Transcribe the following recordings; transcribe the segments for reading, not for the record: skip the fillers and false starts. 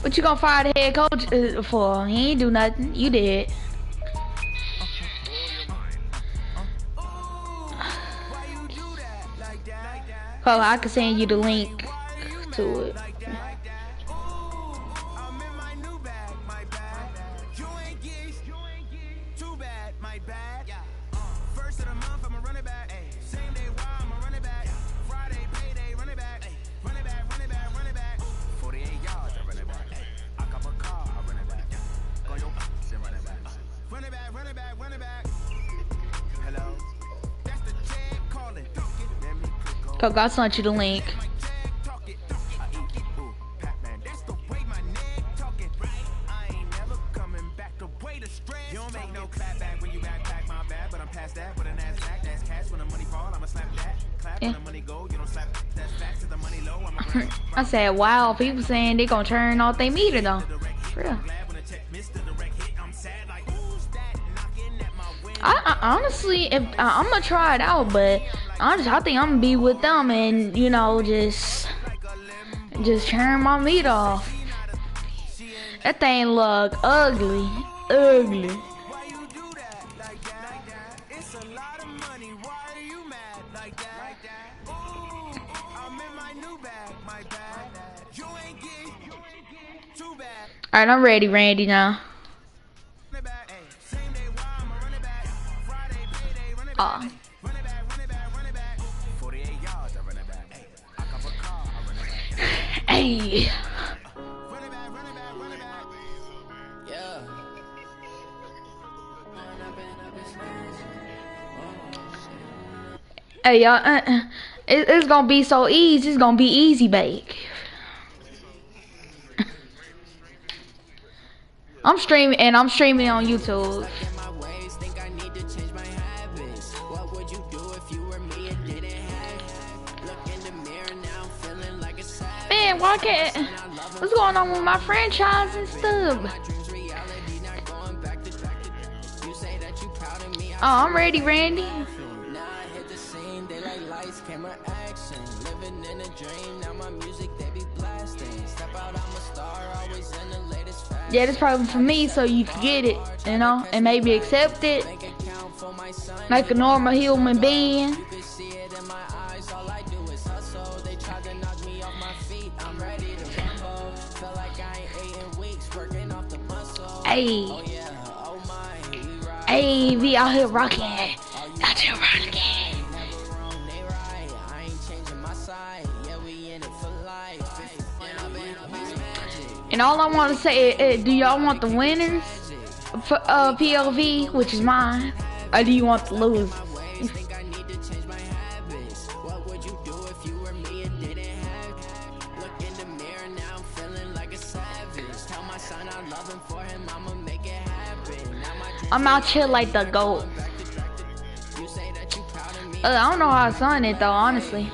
What you gonna fire the head coach for? He ain't do nothing. You did. Oh, I can send you the link to it. Coach, I sent you the link. Yeah. I said, wow, people saying they gonna turn off their meter though. For real. I honestly, if I'm gonna try it out, but honestly, I think I'm gonna be with them and you know just turn my meter off. That thing look ugly, ugly. All right, I'm ready, Randy. Now. Hey. Hey, y'all. It's gonna be so easy. It's gonna be easy bake. I'm streaming on YouTube. Man, why can't? What's going on with my franchise and stuff? Oh, I'm ready, Randy. Yeah, this probably for me, so you can get it, you know, and maybe accept it like a normal human being. Hey, hey, we out here rocking, out here rocking. And all I want to say is, do y'all want the winners for PLV, which is mine, or do you want the losers? I'm out here like the GOAT. I don't know how I sung it though, honestly.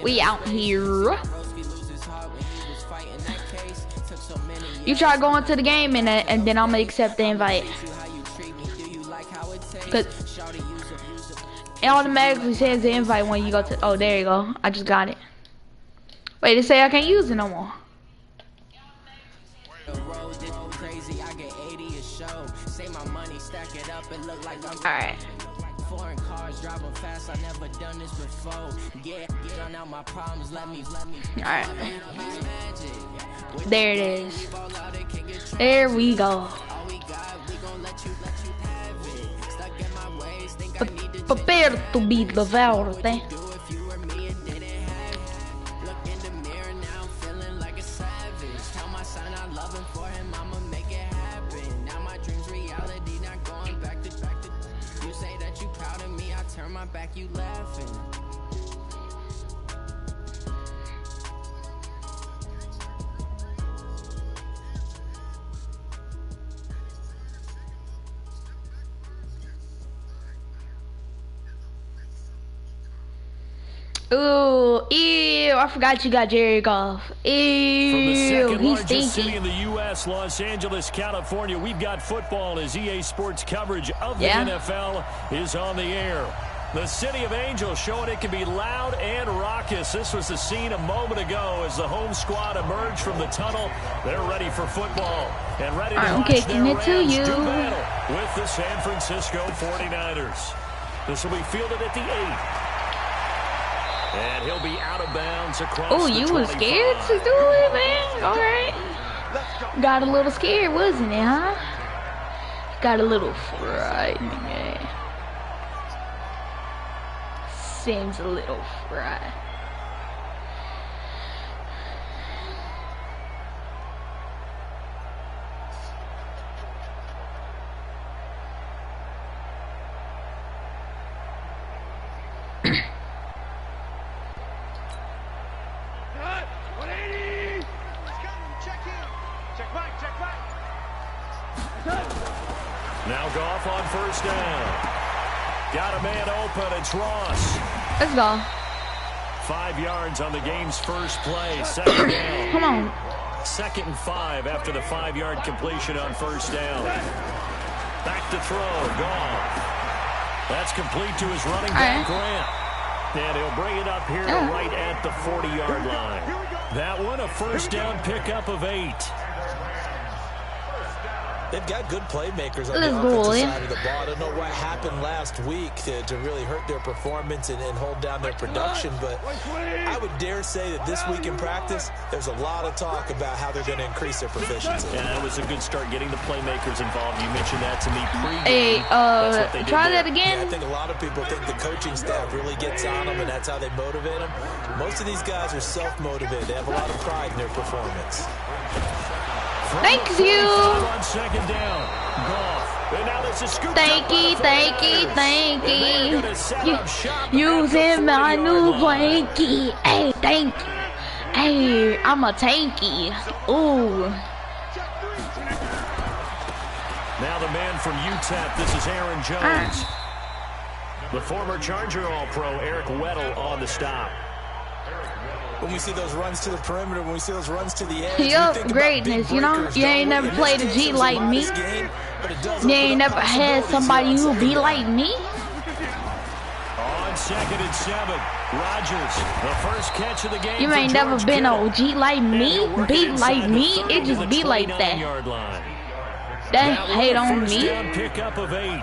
We out here. You try going to the game and then I'm gonna accept the invite. Cause it automatically says the invite when you go to. Oh, there you go. I just got it. Wait, it say I can't use it no more. Alright. Foreign cars driving fast, I never done this before. Get out my problems, let me. Alright. There it is. There we go. Prepare to be devoured, eh? Back you laughing. Ooh, ew, I forgot you got Jerry Goff. Ew, from the second he's largest stinky. city in the U.S., Los Angeles, California, we've got football as EA Sports coverage of the NFL is on the air. The City of Angels showing it can be loud and raucous. This was the scene a moment ago as the home squad emerged from the tunnel. They're ready for football and ready to watch their Rams do battle with the San Francisco 49ers. This will be fielded at the 8. And he'll be out of bounds across the 25. Oh, you were scared to do it, man? All right. Got a little scared, wasn't it, huh? Got a little frightened, man. Seems a little fried. Now Goff on first down. Got a man open. It's Ross. Let's go. 5 yards on the game's first play. Second down. Come on. 2nd and 5 after the 5-yard completion on first down. Back to throw. Goff. That's complete to his running back, Grant. And he'll bring it up here right at the 40-yard line. That one, a first down pickup of 8. They've got good playmakers on the offensive side of the ball. I don't know what happened last week to really hurt their performance and hold down their production, but I would dare say that this week in practice, there's a lot of talk about how they're going to increase their proficiency. And that was a good start getting the playmakers involved. You mentioned that to me pre-game. Hey, try that again. Yeah, I think a lot of people think the coaching staff really gets on them, and that's how they motivate them. Most of these guys are self-motivated. They have a lot of pride in their performance. Thank you. On second down. Goff. And now there's a scoop. Thank you. Using my new blankie. Hey, thank you. Hey, I'm a tanky. Ooh. Now the man from UTEP. This is Aaron Jones. The former Charger All-Pro Eric Weddle on the stop. When we see those runs to the perimeter, when we see those runs to the edge, yup, greatness, you know? You ain't never played a G like me. You ain't never had somebody who be like me. On 2nd and 7, Rodgers, the first catch of the game. You ain't never been a G like me, be like me. It just be like that. They hate on me. Pickup of 8.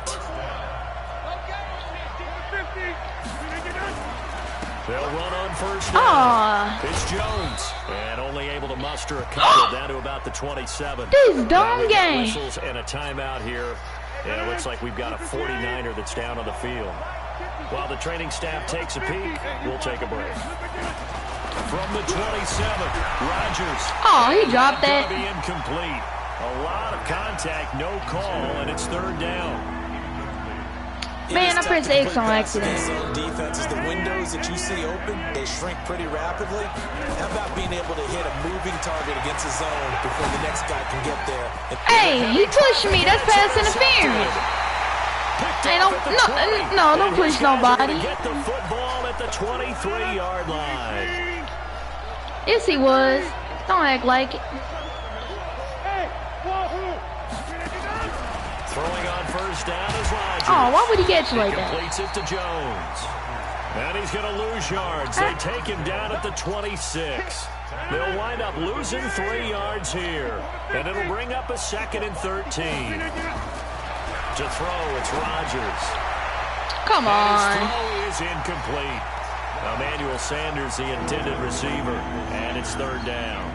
They'll run on first down. It's Jones. And only able to muster a couple down to about the 27. This dumb game. Whistles and a timeout here. And it looks like we've got a 49er that's down on the field. While the training staff takes a peek, we'll take a break. From the 27, Rodgers. Oh, he dropped that. Be incomplete. A lot of contact, no call, and it's 3rd down. Man, I pressed X on accident. Defenses, the windows that you see open, they shrink pretty rapidly. How about being able to hit a moving target against a zone before the next guy can get there? Hey, you pushed me. That's pass interference. Hey, don't push nobody. Get the football at the 23-yard line. Yes, he was. Don't act like it. Throwing on first down is Rodgers. Oh, why would he get you like that? Completes it to Jones. And he's going to lose yards. They take him down at the 26. They'll wind up losing 3 yards here. And it'll bring up a 2nd and 13. To throw, it's Rodgers. Come on. His throw is incomplete. Emmanuel Sanders, the intended receiver. And it's 3rd down.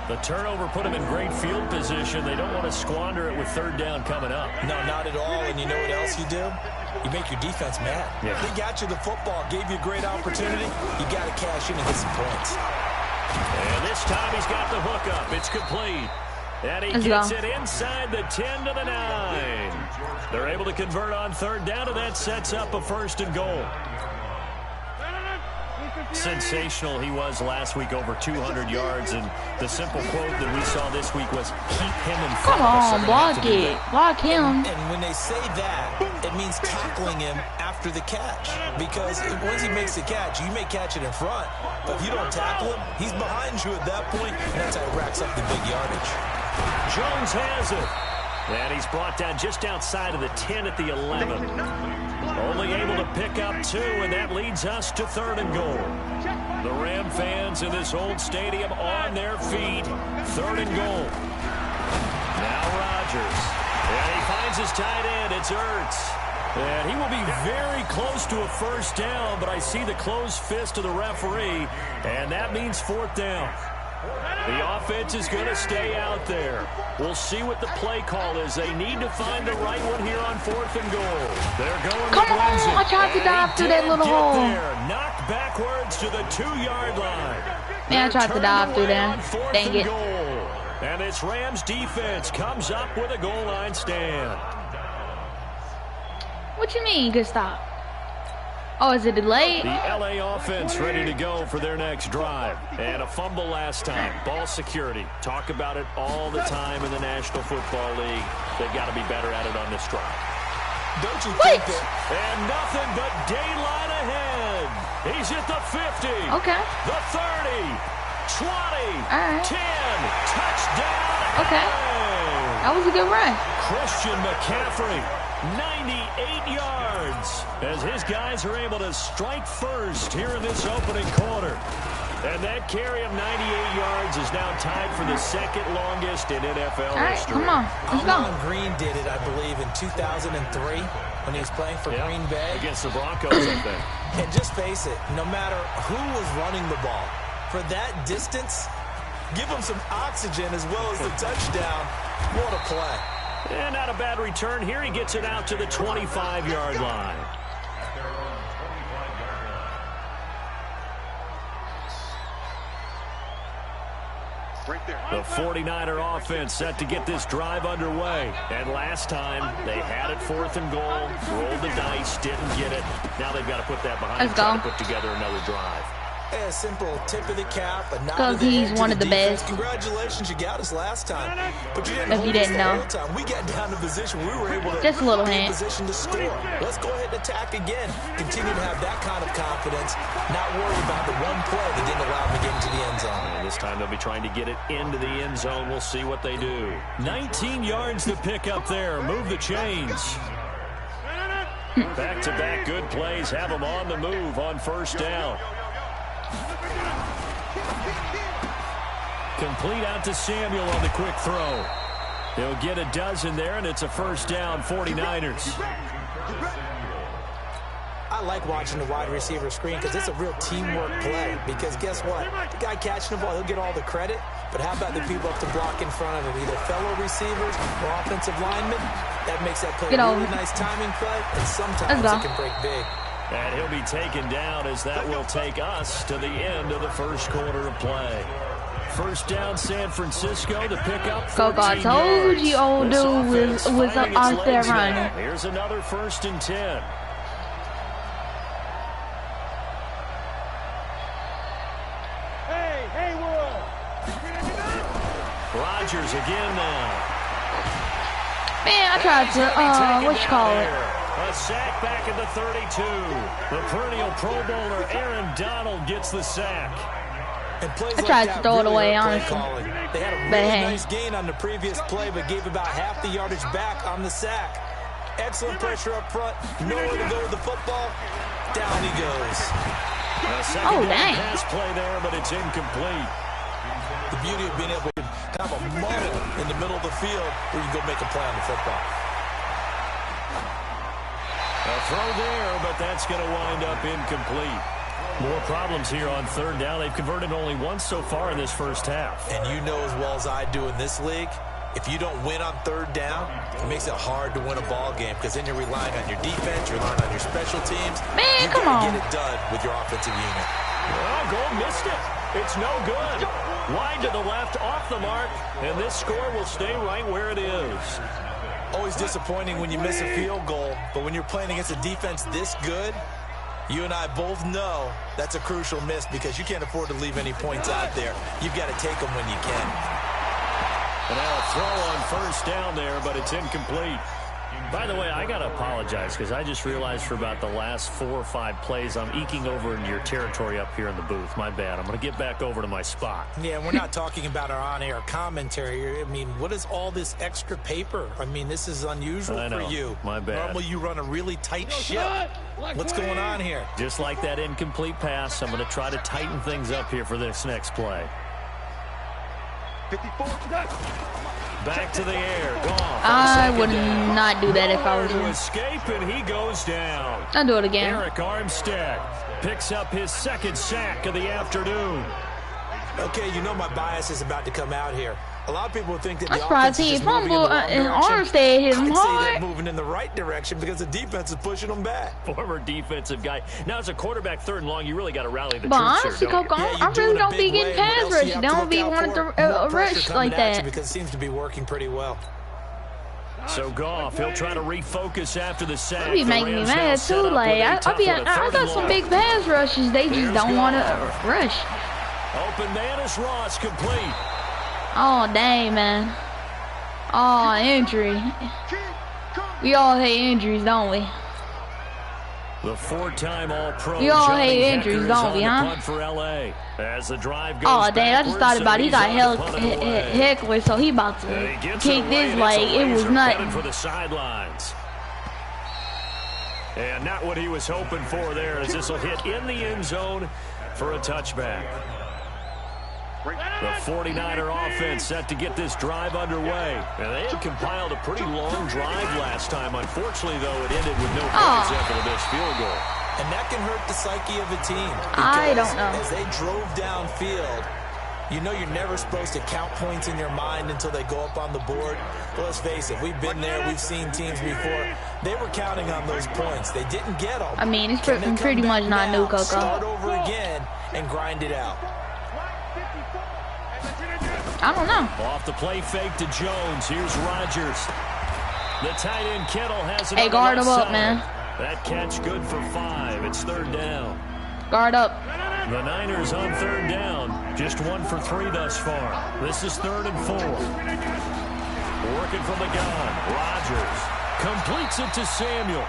The turnover put him in great field position. They don't want to squander it with 3rd down coming up. No, not at all. And you know what else you do? You make your defense mad. Yeah. They got you the football, gave you a great opportunity. You got to cash in and get some points. And this time he's got the hook up. It's complete. And he gets it inside the 10 to the 9. They're able to convert on 3rd down, and that sets up a 1st and goal. Sensational he was last week, over 200 yards, and the simple quote that we saw this week was, keep him in front of us. Come on, block it. Block him. And when they say that, it means tackling him after the catch. Because once he makes the catch, you may catch it in front, but if you don't tackle him, he's behind you at that point, and that's how he racks up the big yardage. Jones has it. And he's brought down just outside of the 10 at the 11. Only able to pick up 2, and that leads us to 3rd and goal. The Ram fans in this old stadium on their feet. 3rd and goal. Now Rodgers. And he finds his tight end. It's Ertz. And he will be very close to a first down, but I see the closed fist of the referee, and that means 4th down. The offense is going to stay out there. We'll see what the play call is. They need to find the right one here on 4th and goal. They're going Come on, I tried to dive through that little hole. Knocked backwards to the 2-yard line. Man, I tried to dive through there. Dang it. And this Rams defense comes up with a goal line stand. What you mean, good stop? Oh, is it delayed? The LA offense ready to go for their next drive. And a fumble last time. Ball security. Talk about it all the time in the National Football League. They've got to be better at it on this drive. Don't you think that? And nothing but daylight ahead. He's at the 50. Okay. The 30. 20. Right. 10. Touchdown. Okay. That was a good run. Christian McCaffrey. 98 yards as his guys are able to strike first here in this opening quarter. And that carry of 98 yards is now tied for the 2nd longest in NFL history. Come on, let's go. Alon Green did it, I believe, in 2003 when he was playing for Green Bay. Against the Broncos, I think. And just face it, no matter who was running the ball, for that distance, give them some oxygen as well as the touchdown. What a play. And not a bad return here. He gets it out to the 25-yard line. The 49er offense set to get this drive underway. And last time, they had it 4th and goal, rolled the dice, didn't get it. Now they've got to put that behind and try to put together another drive. A simple tip of the cap, because he's one of the best. Congratulations, you got us last time. But you didn't if you didn't know. Time. We got down to position. We were able to just a little hint. Position to score. Let's go ahead and attack again. Continue to have that kind of confidence. Not worry about the one play that didn't allow them to get into the end zone. And this time they'll be trying to get it into the end zone. We'll see what they do. 19 yards to pick up there. Move the chains. Back-to-back good plays. Have them on the move on first down. Complete out to Samuel on the quick throw. He'll get a dozen there, and it's a first down, 49ers. I like watching the wide receiver screen because it's a real teamwork play. Because guess what? The guy catching the ball, he'll get all the credit. But how about the people up to block in front of him? Either fellow receivers or offensive linemen. That makes that play a really nice timing play. And sometimes it can break big. And he'll be taken down as that will take us to the end of the first quarter of play. First down, San Francisco to pick up 14 I told you old dude was out there running. Here's another 1st and 10. Hey, world. Rodgers again now. Man, I tried to, what you call it? A sack back at the 32. The perennial Pro Bowler Aaron Donald gets the sack. I tried to throw it away, honestly. They had a really nice gain on the previous play, but gave about half the yardage back on the sack. Excellent pressure up front. Nowhere to go with the football. Down he goes. Oh, dang. Pass play there, but it's incomplete. The beauty of being able to have a muddle in the middle of the field where you go make a play on the football. A throw there, but that's going to wind up incomplete. More problems here on 3rd down. They've converted only once so far in this first half. And you know as well as I do in this league, if you don't win on 3rd down, it makes it hard to win a ball game because then you're relying on your defense, you're relying on your special teams. Man, come on. Get it done with your offensive unit. Well, goal missed it. It's no good. Wide to the left, off the mark, and this score will stay right where it is. Always disappointing when you miss a field goal, but when you're playing against a defense this good, you and I both know that's a crucial miss because you can't afford to leave any points out there. You've got to take them when you can. And now a throw on first down there, but it's incomplete. By the way, I got to apologize because I just realized for about the last 4 or 5 plays, I'm eking over into your territory up here in the booth. My bad. I'm going to get back over to my spot. Yeah, we're not talking about our on-air commentary. I mean, what is all this extra paper? I mean, this is unusual for you. My bad. Normally you run a really tight ship. What's going on here? Just like that incomplete pass, I'm going to try to tighten things up here for this next play. 54. Back to the air. Gone. I would not do that if I was to you. Escape, and he goes down. I'll do it again. Eric Armstead picks up his 2nd sack of the afternoon. Okay, you know my bias is about to come out here. A lot of people think that I'm surprised he fumbled and Armstead hit him hard. They're moving in the right direction because the defense is pushing them back. Former defensive guy. Now, as a quarterback, 3rd and long, you really got to rally the but troops honestly, here, Coco, I really don't be getting pass rush. They don't be wanting to rush like that. Because it seems to be working pretty well. So Goff, he'll try to refocus after the sack. It be making me mad too. Like I got some big pass rushes. They just don't want to rush. Open man is Ross, complete. Oh, dang, man. Oh, injury. We all hate injuries, don't we? The 4-time All-Pro. We all hate injuries, don't we, huh? For LA. As the drive goes oh, dang, I just thought about it. He got heckled, so he about to kick this like it was nothing. For the sidelines. And not what he was hoping for there, as this will hit in the end zone for a touchback. The 49er offense set to get this drive underway. And they had compiled a pretty long drive last time. Unfortunately, though, it ended with no points after the missed field goal. And that can hurt the psyche of a team. I don't know. As they drove downfield, you know you're never supposed to count points in your mind until they go up on the board. But let's face it, we've been there. We've seen teams before. They were counting on those points. They didn't get them. I mean, it's pretty much not new, Coco. Start over again and grind it out. I don't know. Off the play fake to Jones. Here's Rodgers. The tight end Kittle has it. Hey, guard him up, man. That catch good for 5. It's 3rd down. Guard up. The Niners on 3rd down. Just 1 for 3 thus far. This is 3rd and 4. Working from the gun. Rodgers completes it to Samuel.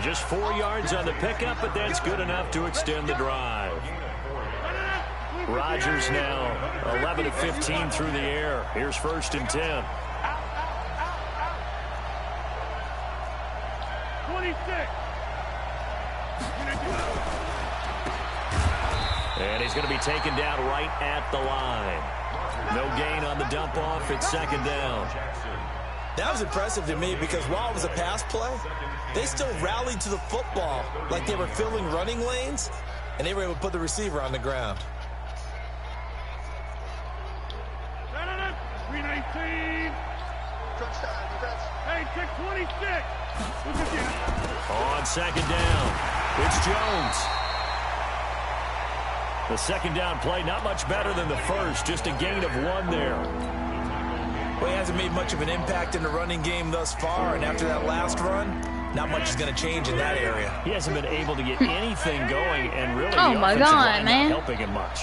Just 4 yards on the pickup, but that's good enough to extend the drive. Rodgers now 11 of 15 through the air. Here's 1st and 10. 26. And he's going to be taken down right at the line. No gain on the dump off. It's 2nd down. That was impressive to me because while it was a pass play, they still rallied to the football like they were filling running lanes, and they were able to put the receiver on the ground. 319. Hey, check 26. Look at you. On 2nd down, it's Jones. The 2nd down play, not much better than the first, just a gain of 1 there. Well, he hasn't made much of an impact in the running game thus far, and after that last run, not much is going to change in that area. He hasn't been able to get anything going, and really oh the my offensive God, line man. not helping him much.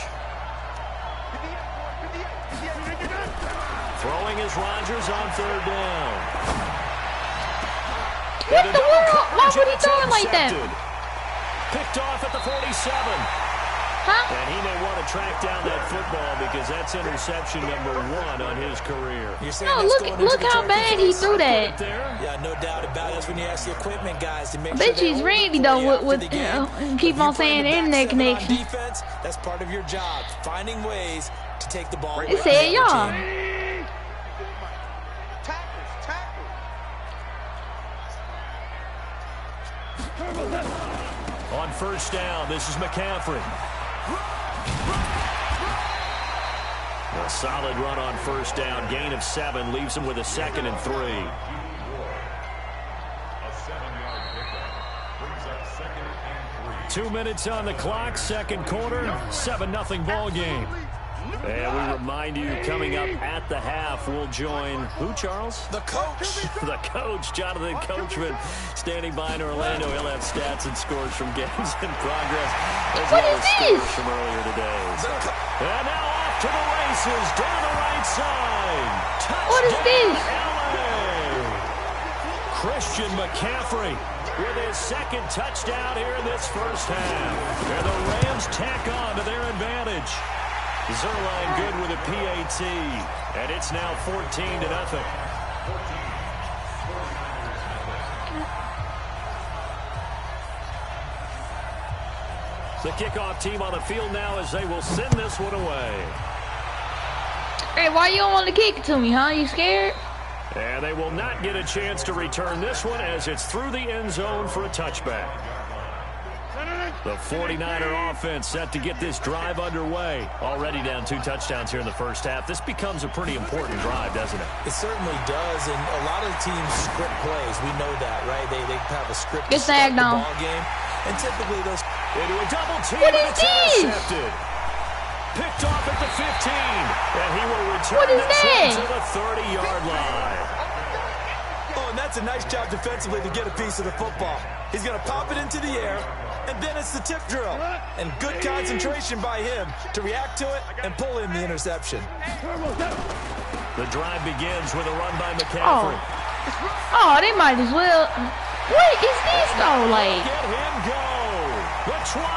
Throwing is Rodgers on 3rd down. What the world? Why would he throw it like that? Picked off at the 47. Huh? And he may want to track down that football because that's interception number 1 on his career. No, look how bad he threw that. Yeah, no doubt about it. That's when you ask the equipment guys to make I bet you he's Randy though with keep on saying internet connection. Defense, that's part of your job. Finding ways to take the ball. It said y'all. On 1st down, this is McCaffrey. A solid run on 1st down. Gain of 7 leaves him with a 2nd and 3. A 2 minutes on the clock, 2nd quarter, 7-0 ball game. And we remind you, coming up at the half, we'll join who, Charles? The coach. The coach, Jonathan Coachman, standing by in Orlando. He'll have stats and scores from games in progress. What is this? From earlier today. And now off to the races, down the right side. Touchdown, What is this? LA. Christian McCaffrey with his second touchdown here in this first half. And the Rams tack on to their advantage. Zerline good with a PAT. And it's now 14-0. The kickoff team on the field now as they will send this one away. Hey, why you don't want to kick it to me, huh? You scared? And they will not get a chance to return this one as it's through the end zone for a touchback. The 49er offense set to get this drive underway. Already down 2 touchdowns here in the first half. This becomes a pretty important drive, doesn't it? It certainly does, and a lot of teams script plays. We know that, right? They have a script to start the ball game. And typically those... Into a double team, what and is it's this? intercepted. Picked off at the 15, and he will return this one to the 30-yard line. Oh, and that's a nice job defensively to get a piece of the football. He's going to pop it into the air, and then it's the tip drill. And good concentration by him to react to it and pull in the interception. The drive begins with a run by McCaffrey. Oh, they might as well. What is this, though? Like, Get him go. The 20.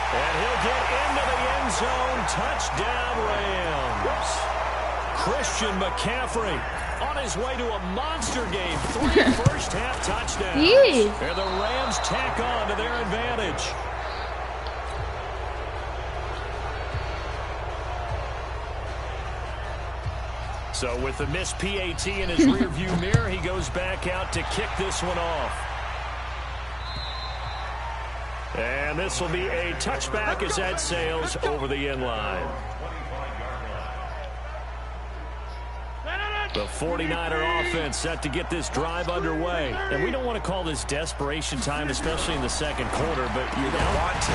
And he'll get into the end zone. Touchdown, Rams. Christian McCaffrey on his way to a monster game. 3 first-half touchdowns. Yeah. And the Rams tack on to their advantage. So with the missed PAT in his rearview mirror, he goes back out to kick this one off. And this will be a touchback as that sails over the end line. The 49er offense set to get this drive underway. And we don't want to call this desperation time, especially in the second quarter, but you don't want to.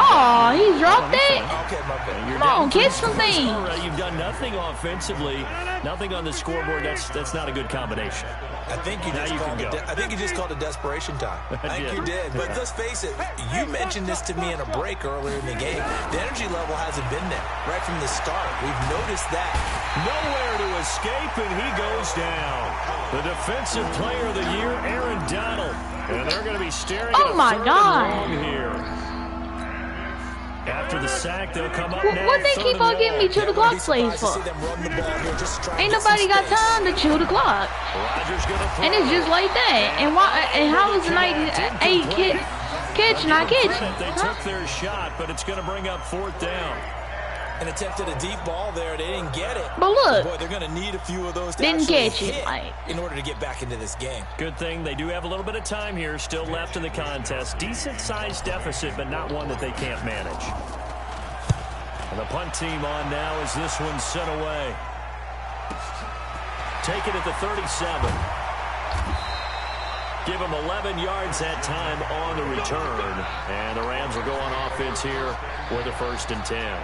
oh, he dropped it? Okay, my bad. Come on, catch some things. You've done nothing offensively, nothing on the scoreboard. That's not a good combination. I think you just called it desperation time. I think you did. But let's face it, you mentioned this to me in a break earlier in the game. The energy level hasn't been there right from the start. We've noticed that. Nowhere to escape, and he goes down. The defensive player of the year, Aaron Donald. And they're going to be staring at a my third God. and long here. After the sack, they'll come up now. What they keep on getting me to the clock plays for? Ain't nobody got time to chew the clock. And it's just like that. And why? And how is the 98 catch not catching? They took their shot, but it's going to bring up 4th down. And attempted a deep ball there. They didn't get it. But look, boy, they're going to need a few of those to didn't catch hit it in order to get back into this game. Good thing they do have a little bit of time here still left in the contest. Decent-sized deficit, but not one that they can't manage. And the punt team on now as this one's sent away. Take it at the 37. Give them 11 yards that time on the return. And the Rams will go on offense here with a 1st and 10.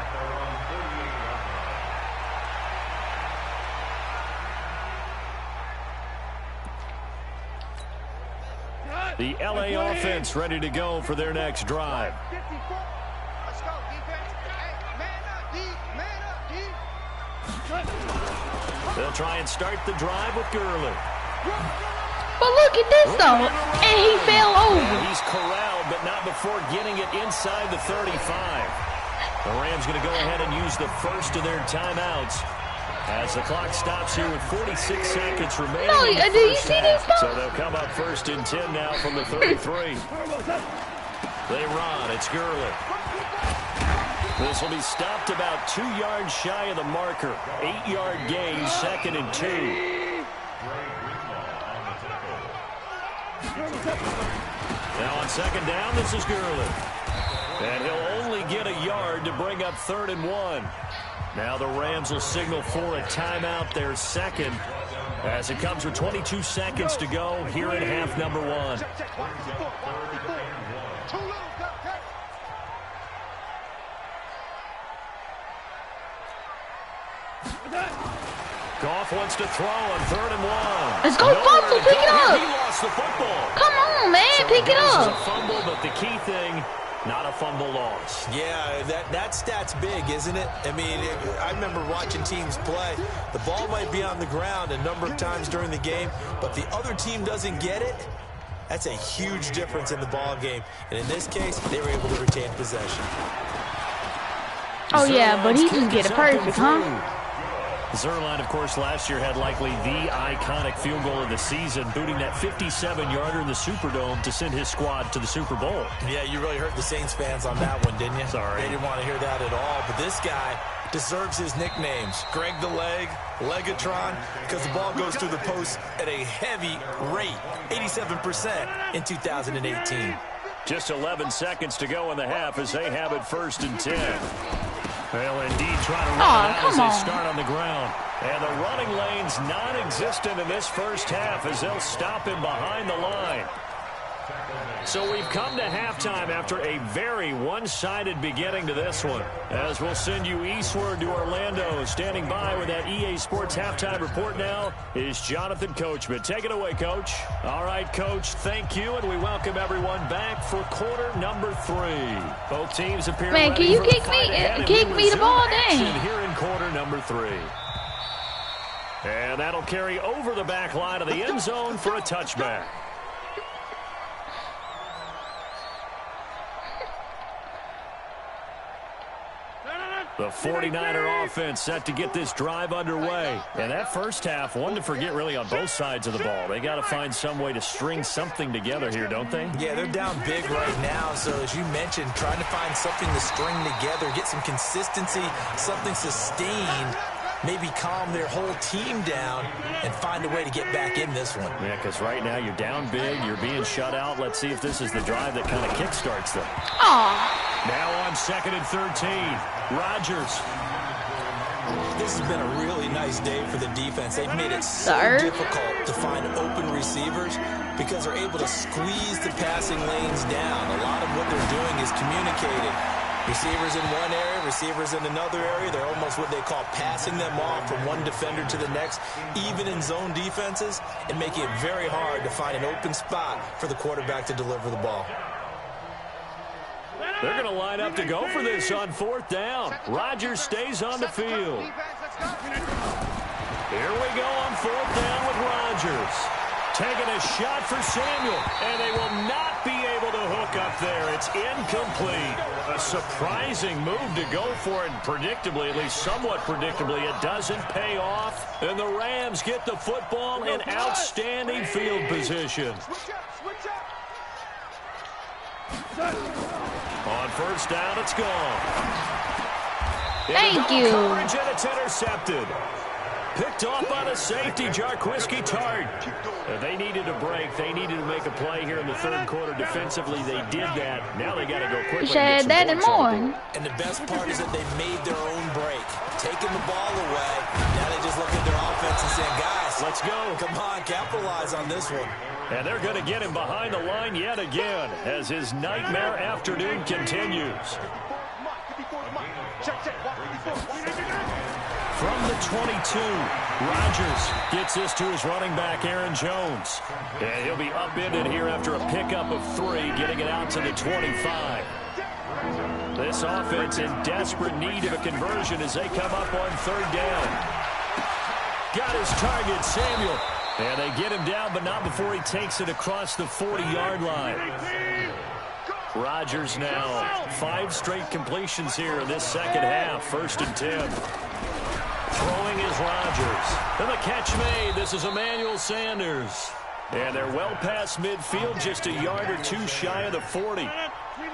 The LA offense ready to go for their next drive. Let's go, defense. Hey, man up, D. Man up, D. They'll try and start the drive with Gurley. but look at this though, and he fell over. He's corralled, but not before getting it inside the 35. The Rams going to go ahead and use the first of their timeouts as the clock stops here with 46 seconds remaining. No, do you see these stuff? So they'll come up 1st and 10 now from the 33. They run. It's Gurley. This will be stopped about 2 yards shy of the marker. 8-yard gain, 2nd and 2. Now on 2nd down, this is Gurley. And he'll only get a yard to bring up 3rd and 1. Now the Rams will signal for a timeout, their 2nd, as it comes with 22 seconds to go here in half number 1. Goff wants to throw on 3rd and 1. Let's go, Buffalo, pick it up. He lost the football. Come on, man, pick it It's a up. fumble, but the key thing, not a fumble loss. Yeah, that stat's big, isn't it? I mean, I remember watching teams play. The ball might be on the ground a number of times during the game, but the other team doesn't get it. That's a huge difference in the ball game. And in this case, they were able to retain possession. Oh, yeah, but he just get it perfect, huh? Zerline, of course, last year had likely the iconic field goal of the season, booting that 57-yarder in the Superdome to send his squad to the Super Bowl. Yeah, you really hurt the Saints fans on that one, didn't you? Sorry. They didn't want to hear that at all. But this guy deserves his nicknames. Greg the Leg, Legatron, because the ball goes through the post at a heavy rate, 87% in 2018. Just 11 seconds to go in the half as they have it 1st and 10. Well, indeed, trying to run it out as they start on the ground. And the running lane's non-existent in this first half as they'll stop him behind the line. So we've come to halftime after a very one-sided beginning to this one. As we'll send you eastward to Orlando. Standing by with that EA Sports halftime report now is Jonathan Coachman. Take it away, Coach. All right, Coach, thank you, and we welcome everyone back for quarter number 3. Both teams appear Man, ready can you for kick the fight ahead, me? and Kick we me the resume ball, action dang. here in quarter number 3. And that'll carry over the back line of the end zone for a touchback. The 49er offense set to get this drive underway. And that first half, one to forget really on both sides of the ball. They got to find some way to string something together here, don't they? Yeah, they're down big right now. So as you mentioned, trying to find something to string together, get some consistency, something sustained, maybe calm their whole team down and find a way to get back in this one. Yeah, because right now you're down big, you're being shut out. Let's see if this is the drive that kind of kickstarts them. Now on 2nd and 13, Rodgers. This has been a really nice day for the defense. They've made it so difficult to find open receivers because they're able to squeeze the passing lanes down. A lot of what they're doing is communicating. Receivers in one area, receivers in another area. They're almost what they call passing them off from one defender to the next, even in zone defenses, and making it very hard to find an open spot for the quarterback to deliver the ball. They're going to line up to go for this on 4th down. Rodgers stays on the field. Here we go on 4th down with Rodgers. Taking a shot for Samuel, and they will not be able to hook up there. It's incomplete. A surprising move to go for it, predictably, at least somewhat predictably. It doesn't pay off, and the Rams get the football in outstanding field position. On 1st down, it's gone. Thank you. Coverage, and it's intercepted. Picked off by the safety, Jarquiski Tart. They needed a break. They needed to make a play here in the 3rd quarter defensively. They did that. Now they got to go quickly. Said that and more. And the best part is that they made their own break, taking the ball away. Now they just look at their offense and saying, guys, let's go. Come on, capitalize on this one. And they're going to get him behind the line yet again as his nightmare afternoon continues. From the 22, Rodgers gets this to his running back, Aaron Jones. And he'll be upended here after a pickup of 3, getting it out to the 25. This offense in desperate need of a conversion as they come up on 3rd down. Got his target, Samuel. And they get him down, but not before he takes it across the 40-yard line. Rodgers now 5 straight completions here in this 2nd half. 1st and 10. Throwing is Rodgers. And the catch made. This is Emmanuel Sanders. And they're well past midfield, just a yard or 2 shy of the 40.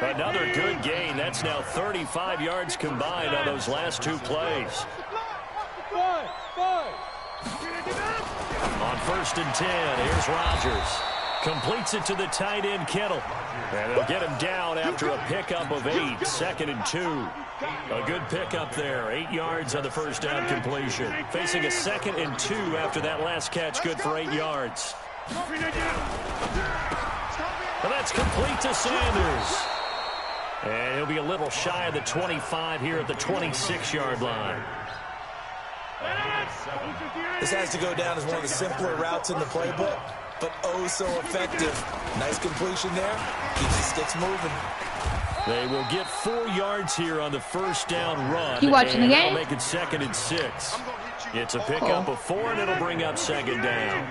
Another good gain. That's now 35 yards combined on those last 2 plays. On 1st and 10, here's Rodgers. Completes it to the tight end, Kittle. And they'll get him down after a pickup of 8, 2nd and 2. A good pickup there, 8 yards on the 1st down completion. Facing a 2nd and 2 after that last catch, good for 8 yards. And that's complete to Sanders. And he'll be a little shy of the 25 here at the 26-yard line. This has to go down as one of the simpler routes in the playbook, but oh so effective. Nice completion there. Keeps the sticks moving. They will get 4 yards here on the first down run. You watching the game? Make it 2nd and 6. It's a pickup of 4, and it'll bring up 2nd down.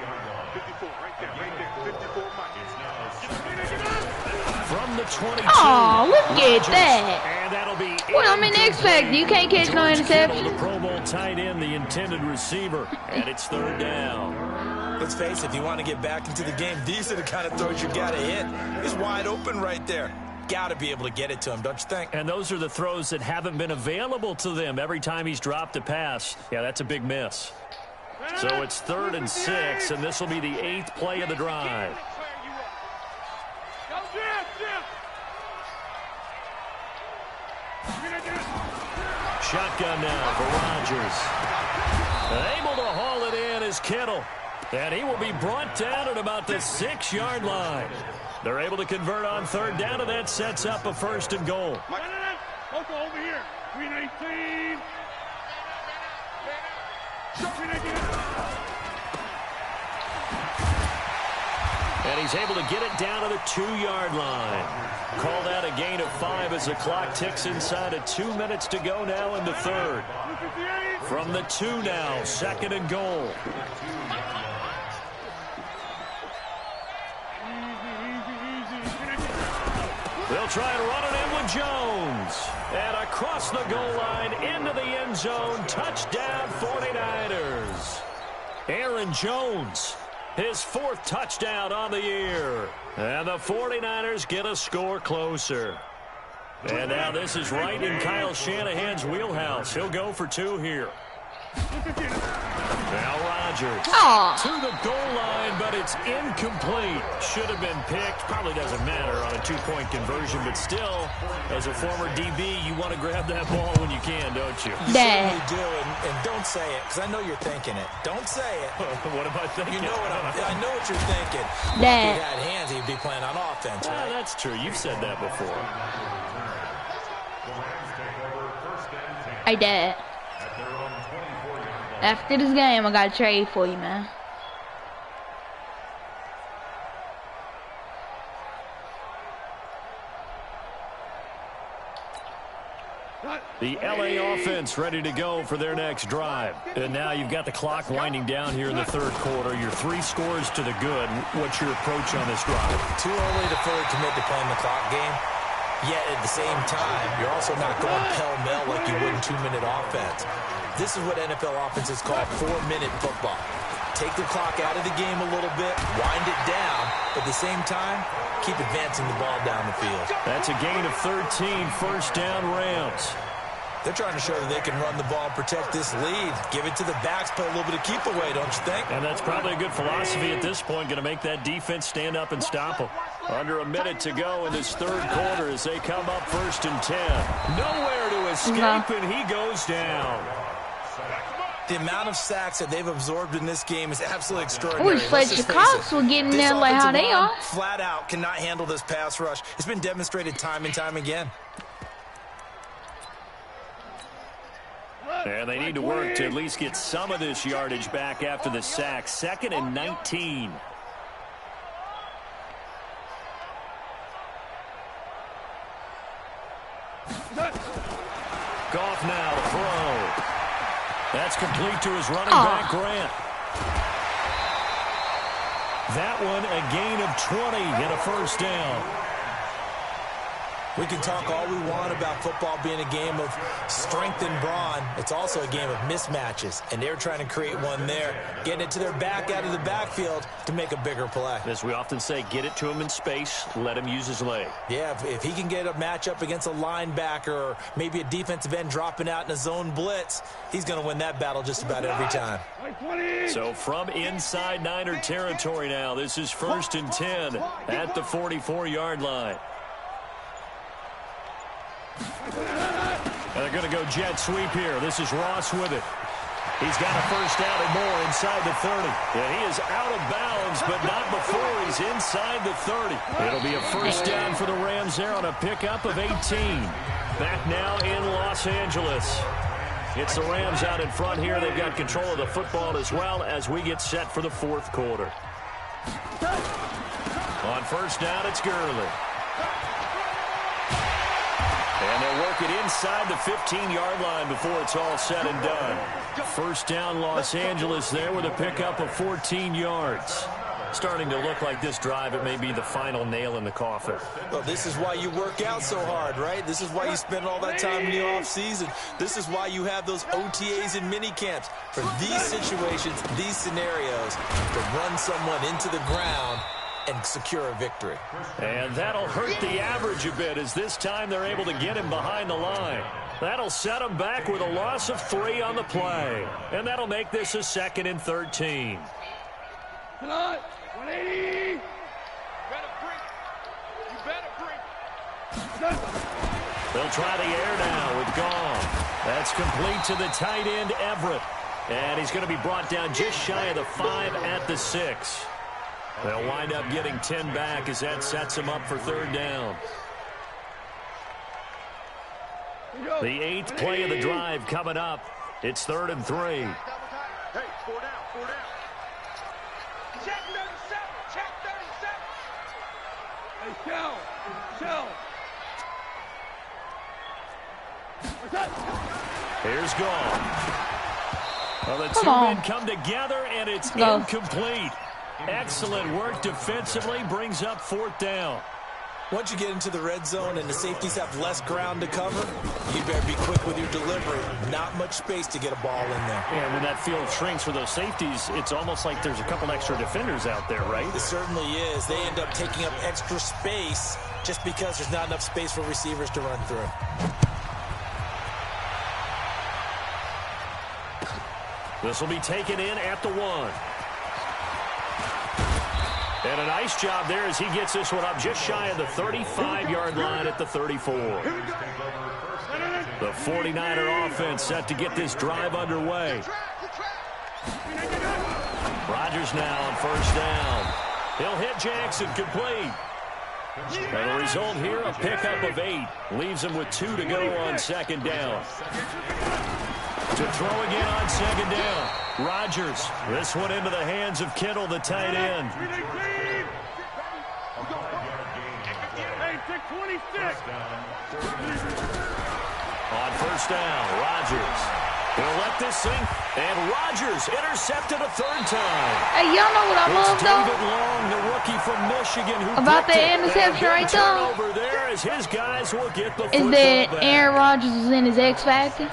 From the 22. Oh, look at that. And that'll be What I mean, expect you can't catch no interception. The Pro Bowl tight end, the intended receiver, and it's 3rd down. Let's face it, if you want to get back into the game, these are the kind of throws you got to hit. He's wide open right there. Got to be able to get it to him, don't you think? And those are the throws that haven't been available to them every time he's dropped a pass. Yeah, that's a big miss. So it's 3rd and 6, and this will be the 8th play of the drive. Shotgun now for Rodgers. Able to haul it in is Kittle. And he will be brought down at about the 6-yard line. They're able to convert on 3rd down, and that sets up a 1st and goal. Over here. 319. And he's able to get it down to the 2-yard line. Call that a gain of 5 as the clock ticks inside of 2 minutes to go now in the 3rd. From the 2 now, 2nd and goal. They'll try and run it in with Jones. And across the goal line into the end zone. Touchdown 49ers. Aaron Jones, his 4th touchdown on the year. And the 49ers get a score closer. And now this is right in Kyle Shanahan's wheelhouse. He'll go for 2 here. Now Rodgers to the goal line, but it's incomplete. Should have been picked. Probably doesn't matter on a 2-point conversion, but still, as a former DB, you want to grab that ball when you can, don't you? You certainly do, and don't say it, because I know you're thinking it. Don't say it. What am I thinking? You know I know what you're thinking. If he had hands, he'd be playing on offense, right? That's true. You've said that before. I did. After this game, I got a trade for you, man. The LA offense ready to go for their next drive. And now you've got the clock winding down here in the 3rd quarter. Your 3 scores to the good. What's your approach on this drive? Too early to fully commit to playing the clock game. Yet at the same time, you're also not going pell-mell like you would in 2-minute offense. This is what NFL offenses call 4-minute football. Take the clock out of the game a little bit, wind it down, but at the same time, keep advancing the ball down the field. That's a gain of 13, 1st down Rams. They're trying to show that they can run the ball and protect this lead. Give it to the backs, play a little bit of keep away, don't you think? And that's probably a good philosophy at this point, going to make that defense stand up and stop them. Under a minute to go in this 3rd quarter as they come up 1st and 10. Nowhere to escape, and he goes down. The amount of sacks that they've absorbed in this game is absolutely extraordinary. I wish Fletcher Cox would get in there like how they are. Flat out cannot handle this pass rush. It's been demonstrated time and time again. And they need to work to at least get some of this yardage back after the sack. 2nd and 19. Goff now throw. That's complete to his running back, Grant. That one a gain of 20 and a 1st down. We can talk all we want about football being a game of strength and brawn. It's also a game of mismatches, and they're trying to create one there, getting it to their back out of the backfield to make a bigger play. As we often say, get it to him in space, let him use his leg. Yeah, if he can get a matchup against a linebacker or maybe a defensive end dropping out in a zone blitz, he's going to win that battle just about every time. So from inside Niner territory now, this is 1st and 10 at the 44-yard line. And they're going to go jet sweep here. This is Ross with it. He's got a 1st down and more inside the 30. And he is out of bounds, but not before he's inside the 30. It'll be a 1st down for the Rams there on a pickup of 18. Back now in Los Angeles. It's the Rams out in front here. They've got control of the football as well as we get set for the 4th quarter. On 1st down, it's Gurley. And they'll work it inside the 15-yard line before it's all said and done. First down, Los Angeles there with a pickup of 14 yards. Starting to look like this drive, it may be the final nail in the coffin. Well, this is why you work out so hard, right? This is why you spend all that time in the offseason. This is why you have those OTAs and mini camps. For these situations, these scenarios, to run someone into the ground and secure a victory. And that'll hurt the average a bit, as this time they're able to get him behind the line. That'll set him back with a loss of 3 on the play. And that'll make this a 2nd and 13. 180. They'll try the air now with Gong. That's complete to the tight end, Everett. And he's going to be brought down just shy of the 5 at the 6. They'll wind up getting 10 back as that sets them up for 3rd down. The 8th play of the drive coming up. It's 3rd and 3. Hey, 4 down, 4 down. Check 37, check 37. Hey, Shell. Here's Gong. Well, the two men come together, and it's incomplete. Excellent work defensively, brings up 4th down. Once you get into the red zone and the safeties have less ground to cover, you better be quick with your delivery. Not much space to get a ball in there. And when that field shrinks for those safeties, it's almost like there's a couple extra defenders out there, right? It certainly is. They end up taking up extra space just because there's not enough space for receivers to run through. This will be taken in at the 1. And a nice job there as he gets this one up just shy of the 35-yard line at the 34. The 49er offense set to get this drive underway. Rodgers now on 1st down. He'll hit Jackson complete. And the result here, a pickup of 8. Leaves him with 2 to go on 2nd down. To throw again on 2nd down. Rodgers. This one into the hands of Kittle, the tight end. Hey, 626. On 1st down, Rodgers. He'll let this sink. And Rodgers intercepted a 3rd time. Hey, y'all know what I love, David though? Long, the rookie from Michigan, who About the interception right there? Over there as his guys will get the Is that Aaron Rodgers is in his X Factor?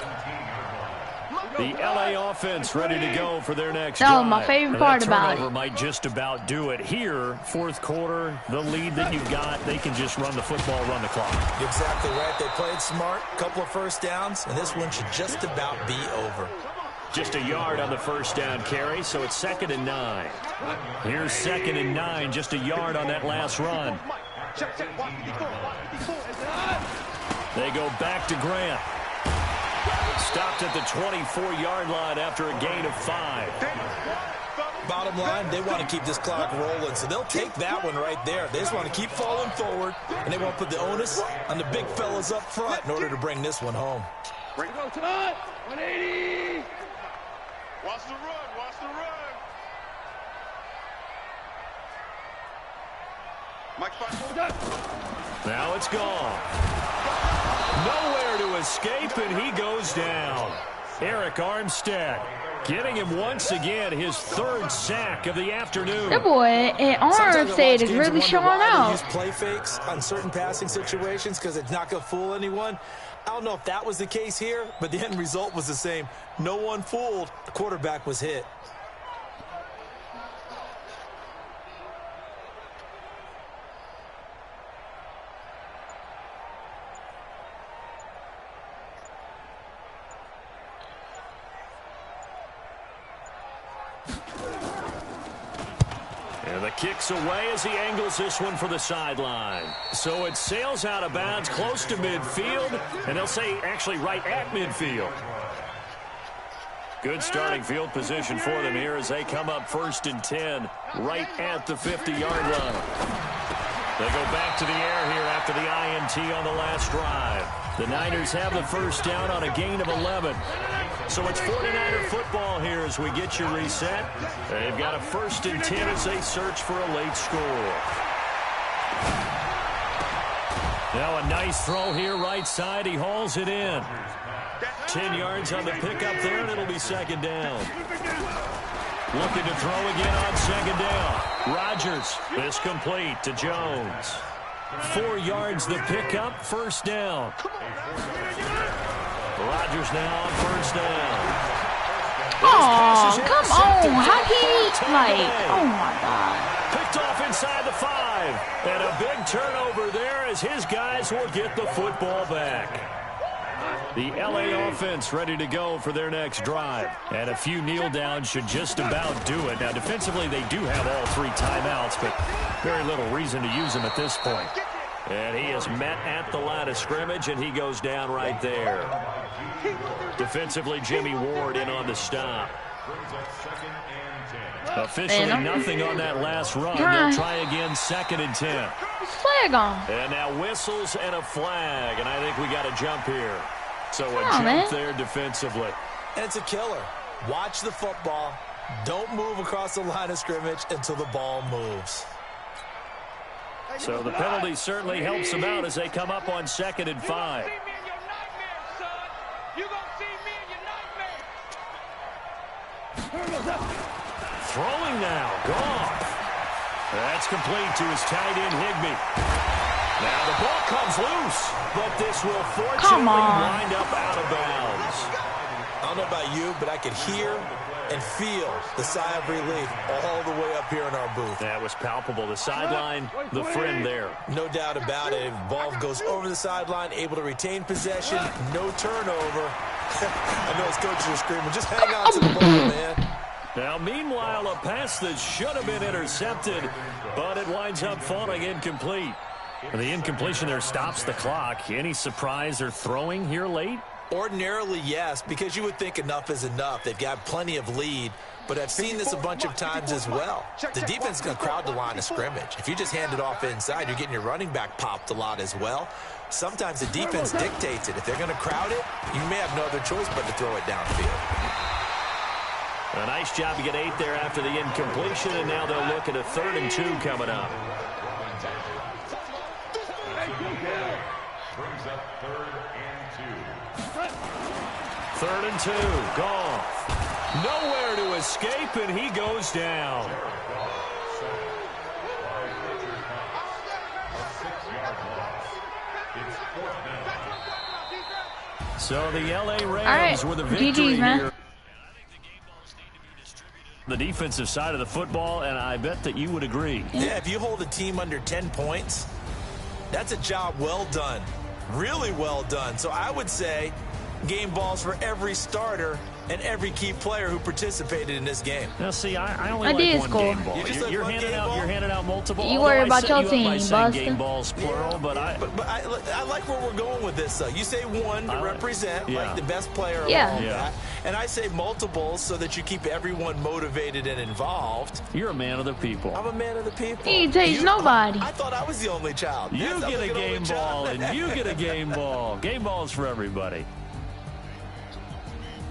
The LA offense ready to go for their next That drive. was my favorite part about it. Might just about do it here. 4th quarter, the lead that you've got, they can just run the football, run the clock. Exactly right. They played smart, couple of 1st downs, and this one should just about be over. Just a yard on the 1st down carry, so it's 2nd and 9. Here's 2nd and 9, just a yard on that last run. They go back to Grant. Stopped at the 24-yard line after a gain of 5. Bottom line, they want to keep this clock rolling, so they'll take that one right there. They just want to keep falling forward, and they won't put the onus on the big fellas up front in order to bring this one home. Bring it on tonight. 180. Watch the run. Watch the run. Mike, now it's gone. Nowhere to escape, and he goes down. Eric Armstead getting him once again his 3rd sack of the afternoon. That boy, Armstead is really showing out. Use play fakes on certain passing situations because it's not going to fool anyone. I don't know if that was the case here, but the end result was the same. No one fooled. The quarterback was hit. And the kick's away as he angles this one for the sideline. So it sails out of bounds close to midfield, and they'll say actually right at midfield. Good starting field position for them here as they come up 1st and 10 right at the 50-yard line. They go back to the air here after the INT on the last drive. The Niners have the 1st down on a gain of 11. So it's 49er football here as we get you reset. They've got a 1st and 10 as they search for a late score. Now a nice throw here, right side. He hauls it in. 10 yards on the pickup there, and it'll be second down. Looking to throw again on second down. Rodgers is complete to Jones. 4 yards the pickup, first down. Rodgers now on first down. Oh, come on. How he, like, oh my God. Picked off inside the 5. And a big turnover there as his guys will get the football back. The LA offense ready to go for their next drive. And a few kneel downs should just about do it. Now, defensively, they do have all 3 timeouts, but very little reason to use them at this point. And he is met at the line of scrimmage, and he goes down right there. Defensively, Jimmy Ward in on the stop. Officially nothing on that last run. They'll try again, 2nd and 10. Flag on. And now whistles and a flag, and I think we got a jump here. So a jump there defensively. And it's a killer. Watch the football. Don't move across the line of scrimmage until the ball moves. So the penalty certainly helps them out as they come up on 2nd and 5. Throwing now, Goff. That's complete to his tight end, Higbee. Now the ball comes loose, but this will fortunately wind up out of bounds. I don't know about you, but I could hear and feel the sigh of relief all the way up here in our booth. That was palpable. The sideline, the friend there. No doubt about it. Ball goes over the sideline, able to retain possession, no turnover. I know his coaches are screaming, just hang on to the ball, man. Now, meanwhile, a pass that should have been intercepted, but it winds up falling incomplete. The incompletion there stops the clock. Any surprise or throwing here late? Ordinarily, yes, because you would think enough is enough. They've got plenty of lead, but I've seen this a bunch of times as well. The defense is going to crowd the line of scrimmage. If you just hand it off inside, you're getting your running back popped a lot as well. Sometimes the defense dictates it. If they're going to crowd it, you may have no other choice but to throw it downfield. A nice job to get 8 there after the incompletion, and now they'll look at a 3rd and 2 coming up. Brings up 3rd and 2. 3rd and 2, Goff. Nowhere to escape, and he goes down. So the LA Rams with a victory here. The defensive side of the football, and I bet that you would agree. Yeah, if you hold a team under 10 points, that's a job well done. Really well done. So I would say game balls for every starter and every key player who participated in this game. Now, see, I only like one game ball. You're handing out multiple. You worry about your team, Buster. Game balls, plural, but I like where we're going with this, though. You say one to represent like the best player of all that. And I say multiples so that you keep everyone motivated and involved. You're a man of the people. I'm a man of the people. He ain't teach nobody. I thought I was the only child. You get a game ball, and you get a game ball. Game balls for everybody.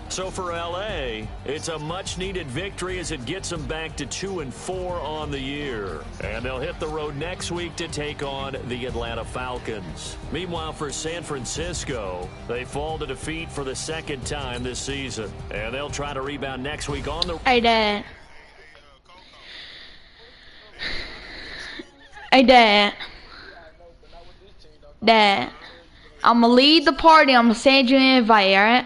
So for LA, it's a much-needed victory as it gets them back to 2-4 on the year. And they'll hit the road next week to take on the Atlanta Falcons. Meanwhile, for San Francisco, they fall to defeat for the 2nd time this season. And they'll try to rebound next week on the... Hey, Dad. Hey, Dad. Dad. I'm going to lead the party. I'm going to send you an invite, all right?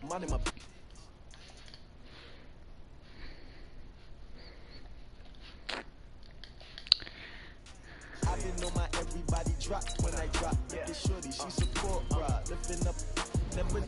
I didn't know my everybody drop when I drop. Shorty, she support, lifting up, never.